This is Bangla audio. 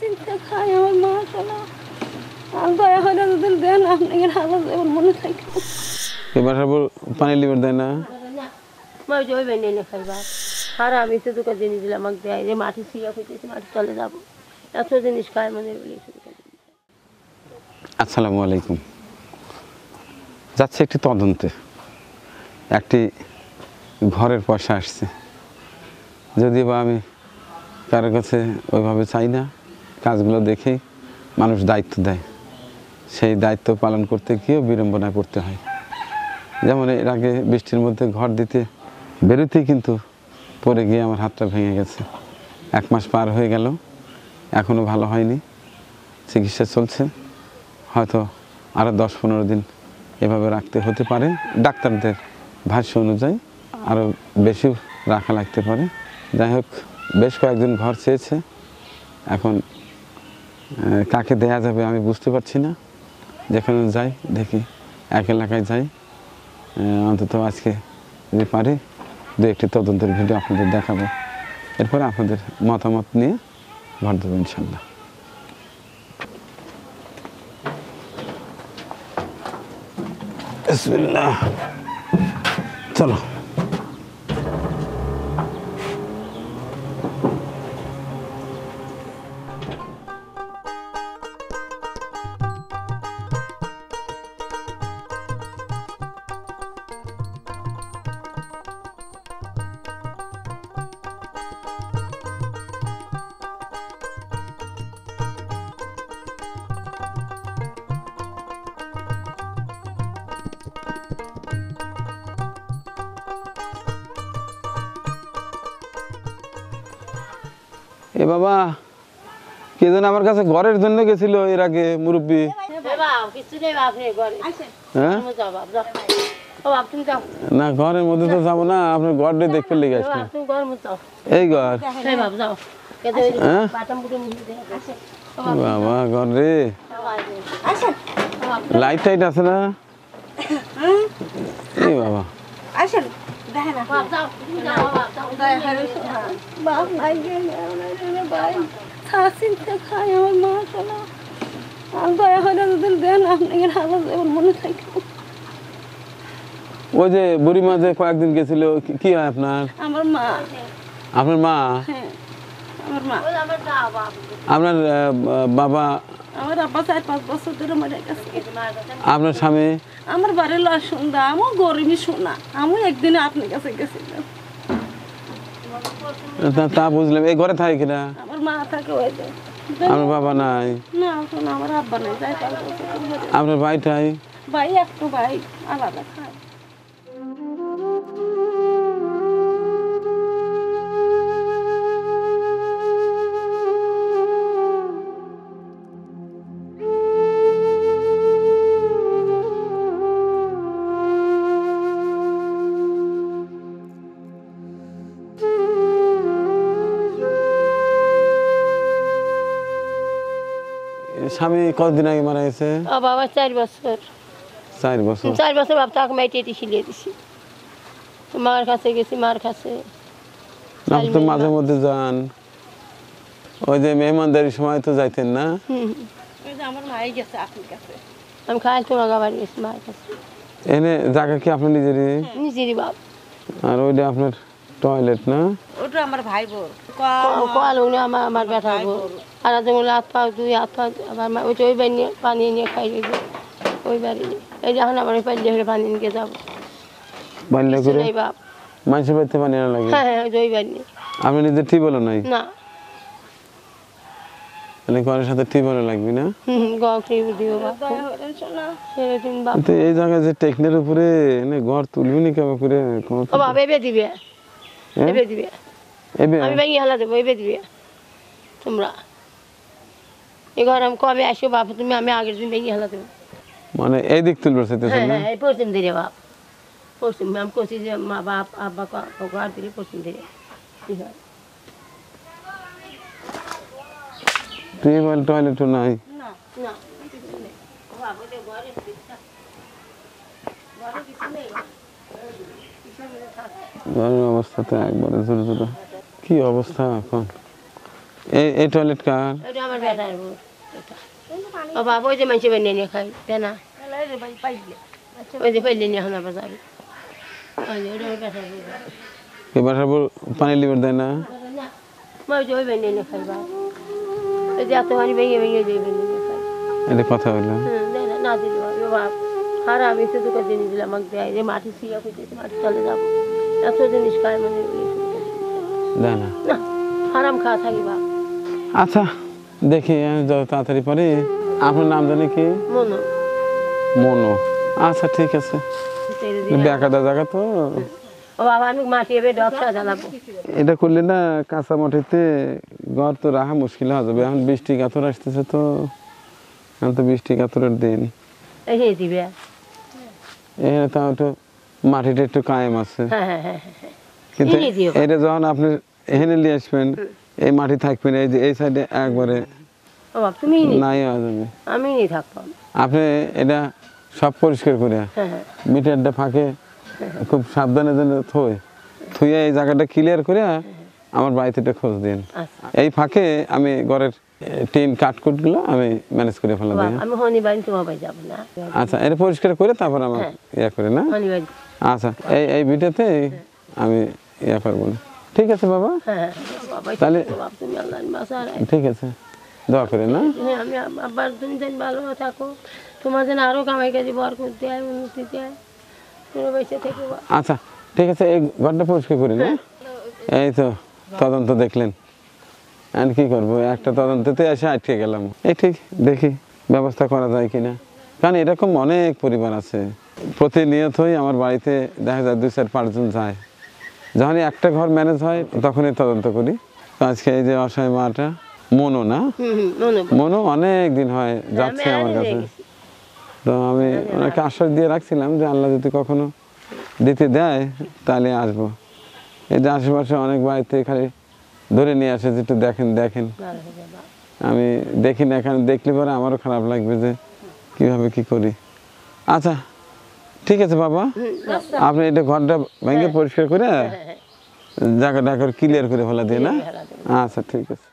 চিন্তা খাই আমার মা চলা আর দয়া হয় না যদি দেন আপনি হালত যেমন মনে থাকে এবার পানি লিভার দেয় না মা ওই বেনে এনে খাইবা আর আমি তো দোকান জিনিস দিলাম আমাকে দেয় যে মাটি ছিঁড়া হইতেছে মাটি চলে যাবো এত জিনিস খায় মানে আসসালামু আলাইকুম। যাচ্ছে একটি তদন্তে একটি ঘরের পয়সা আসছে, যদিও বা আমি কারো কাছে ওইভাবে চাই না। কাজগুলো দেখেই মানুষ দায়িত্ব দেয়, সেই দায়িত্ব পালন করতে গিয়েও বিড়ম্বনায় পড়তে হয়। যেমন এর আগে বৃষ্টির মধ্যে ঘর দিতে বেরোতেই কিন্তু পড়ে গিয়ে আমার হাতটা ভেঙে গেছে। 1 মাস পার হয়ে গেল, এখনও ভালো হয়নি, চিকিৎসা চলছে। হয়তো আরও 10-15 দিন এভাবে রাখতে হতে পারে, ডাক্তারদের ভাষ্য অনুযায়ী আরও বেশি রাখা লাগতে পারে। যাই হোক, বেশ কয়েকদিন ঘর চেয়েছে, এখন কাকে দেয়া যাবে আমি বুঝতে পারছি না। যেখানে যাই দেখি এক এলাকায় যাই, অন্তত আজকে যদি পারি 2-1টি তদন্তের ভিডিও আপনাদের দেখাবো, এরপরে আপনাদের মতামত নিয়ে ঘর দেবো ইনশাল্লাহ। বিসমিল্লাহ, চলো। এ বাবা, কে যেন আমার কাছে ঘরের জন্য গেছিল এর আগে, মুরব্বী। না, ঘরের মধ্যে তো যাবো না, আপনার ঘরটা দেখতে লেগে আসছে। এই ঘর, বাবা ঘর রে, লাইট টাইট আছে না? এই বাবা, চিন্তা খাই আমার মা চলা আর দয়া হয় না যদি দেন আপনি হালত যেমন মনে থাকে। ওই যে বুড়িমা যে কয়েকদিন গেছিল, কি হয় আপনার? আমার মা। আপনার মা? হ্যাঁ, আমার মা। আপনার বাবা? আমার আব্বা 4-5 বছর ধরে মারা গেছে। আপনার স্বামী? আমার বাড়ি লসুন্দা, আমার গরিবই শোনা, আমি একদিনে আপনার কাছে গেছিলাম। তা বুঝলাম। এই ঘরে থাকে কিনা? আমার মা থাকে ওই যে। আমার বাবা নাই? না, শোনা আমার আব্বা নাই, 4-5 বছর। আপনার ভাইটাই? ভাই একটু ভাই আলাদা খায়। স্বামী কতদিন আগে মারা গেছে? বাবা 4 বছর। 4 বছর? 4 বছর বাপ তাকে মাইটি খিলিয়ে দিছি। মার কাছে গেছি, মার কাছে। আপনি তো মাঝে মধ্যে যান, ওই যে মেহমানদারির সময় তো যাইতেন না? ওই যে আমার মাই গেছে আপনার কাছে, আমি খাই তোমার বাড়ি গেছি মার কাছে। এনে জায়গা কি আপনার নিজেরই? নিজেরই বাপ। আর ওইটা আপনার টয়লেট না? ওটা আমার ভাই বোন কল উনি আমার বেটা বোন। আর যেমন হাত পা দুই হাত পা আবার ওইটা ওই বাড়ি নিয়ে পানি নিয়ে খাই দেবো ওই বাড়ি নিয়ে। এই যখন আমার পাইলে হলে পানি নিয়ে যাবো বাল্য করে বাপ মানুষের বাড়িতে পানি আনা লাগে? হ্যাঁ হ্যাঁ, ওই বাড়ি নিয়ে। আপনি নিজের টিউবওয়েল নাই? না, মানে ঘরের সাথে টিউবওয়েল লাগবে না? কিন্তু এই জায়গায় যে টেকনের উপরে ঘর তুলবি নি কেমন করে? এবে দিবে, এবে দিবে, আমি ভেঙে হেলা দেবো, এবে দিবে তোমরা। এই ঘর আমি কবে আসো বাপ তুমি, আমি আগের দিন ভেঙে হেলা দেবো। মানে এই দিক তুলবে? হ্যাঁ, এই পশ্চিম দিকে বাপ, পশ্চিম। আমি করছি যে মা বাপ আব্বা ঘর দিকে পশ্চিম দিকে। কি হয়? টিউবওয়েল টয়লেটও নাই? না না, ঘরের অবস্থা তো একবারে জোর জোর। কি অবস্থা এখন? এই টয়লেট কার? এটা আমার বেটার বউ এটা। ও বাবা ওই যে মানুষ বানিয়ে নিয়ে খাই তাই না ওই যে পাইলে নিয়ে এখন আবার যাবে ওই যে ওটা আমার বেটার বউ এই বাসার বউ পানি লিভার দেয় না? না ওই যে ওই বানিয়ে নিয়ে খাই বা ওই যে এত পানি ভেঙে ভেঙে দিয়ে বানিয়ে নিয়ে খাই এটা কথা হলো। দেয় না না দিল বাবা খারাপ আমি তো দোকান জিনিস দিলাম আমাকে দেয় যে মাটি শিয়া খুঁজেছে মাটি চলে যাবো এত জিনিস খায় মানে দেয় না না হারাম খাওয়া থাকি বা আচ্ছা দেখি আমি যত তাড়াতাড়ি পারি। আপনার নাম জানি কি? মনো মনো। আচ্ছা ঠিক আছে। বেকাদা জায়গা তো। ও বাবা আমি মাটি এবার ডবসা জ্বালাবো এটা করলে না কাঁচা মাটিতে ঘর তো রাখা মুশকিল হয়ে যাবে। এখন বৃষ্টি কাতর আসতেছে তো, এখন তো বৃষ্টি কাতরের দিন। এই দিবে এখানে তাও একটু মাটিটা একটু কায়েম আছে, হ্যাঁ হ্যাঁ হ্যাঁ হ্যাঁ কিন্তু এনে দিও। এটা যখন আপনি এখানে নিয়ে আসবেন এই মাটি থাকবে না, এই যে এই সাইডে একবারে ও বাবা তুমি নাই হয়ে যাবে। আমি নিয়ে থাকতাম আপনি এটা সব পরিষ্কার করে হ্যাঁ হ্যাঁ মিটারটা ফাঁকে খুব সাবধানে যেন থুয়ে এই জায়গাটা ক্লিয়ার করে আমার বাড়িতে একটা খোঁজ দিন। আচ্ছা এই ফাঁকে আমি ঘরের টিন কাঠকুটগুলো আমি ম্যানেজ করে ফেলা দিই। আমি হনি বাড়ি তোমার বাড়ি যাবো না আচ্ছা এটা পরিষ্কার করে তারপর আমার ইয়া করে না। হনি বাড়ি আচ্ছা এই এই ভিটাতে আমি ইয়া করবো না। ঠিক আছে বাবা, হ্যাঁ বাবা তাহলে তুমি আল্লাহ বাসার ঠিক আছে, দোয়া করে না। হ্যাঁ আমি আবার তুমি যেন ভালো থাকো তোমার যেন আরো কামাই কাজে বর করতে হয় উন্নতি দেয় তুমি বেঁচে থেকে আচ্ছা ঠিক আছে, এই ঘরটা পরিষ্কার করি না। এই তো তদন্ত দেখলেন, আর কি করবো, একটা তদন্ততে এসে আটকে গেলাম। এই ঠিক দেখি ব্যবস্থা করা যায় কিনা, কারণ এরকম অনেক পরিবার আছে প্রতিনিয়তই আমার বাড়িতে দেখা যায় 2-4-5 জন যায়। যখনই একটা ঘর ম্যানেজ হয় তখনই তদন্ত করি। তো আজকে এই যে অসহায় মাটা মনো না, মনো অনেক দিন হয় যাচ্ছে আমার কাছে, তো আমি ওনাকে আশ্বাস দিয়ে রাখছিলাম যে আল্লাহ যদি কখনো দিতে দেয় তাহলে আসবো। এই যে আশেপাশে অনেক বাড়িতে খালি ধরে নিয়ে আসে যে একটু দেখেন দেখেন, আমি দেখি না, এখানে দেখলে পরে আমারও খারাপ লাগবে যে কিভাবে কি করি। আচ্ছা ঠিক আছে বাবা, আপনি এটা ঘরটা ভেঙে পরিষ্কার করে জায়গাটা ক্লিয়ার করে ফেলা দিয়ে না। আচ্ছা ঠিক আছে।